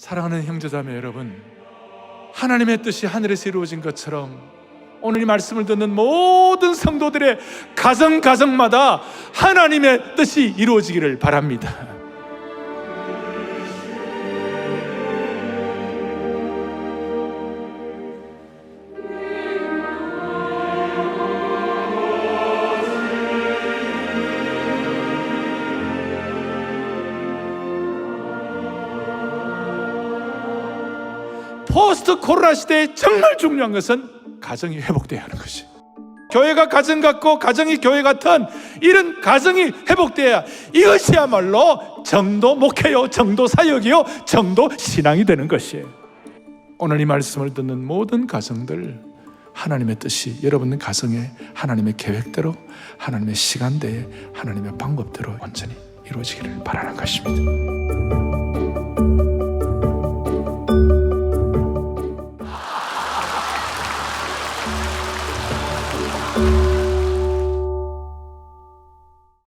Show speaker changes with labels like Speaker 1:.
Speaker 1: 사랑하는 형제자매 여러분, 하나님의 뜻이 하늘에서 이루어진 것처럼 오늘 이 말씀을 듣는 모든 성도들의 가정마다 하나님의 뜻이 이루어지기를 바랍니다. 포스트 코로나 시대에 정말 중요한 것은 가정이 회복되어야 하는 것이, 교회가 가정 같고 가정이 교회 같은 이런 가정이 회복되어야 이것이야말로 정도 목회요, 정도 사역이요, 정도 신앙이 되는 것이에요. 오늘 이 말씀을 듣는 모든 가정들, 하나님의 뜻이 여러분 가정에 하나님의 계획대로, 하나님의 시간대에, 하나님의 방법대로 온전히 이루어지기를 바라는 것입니다.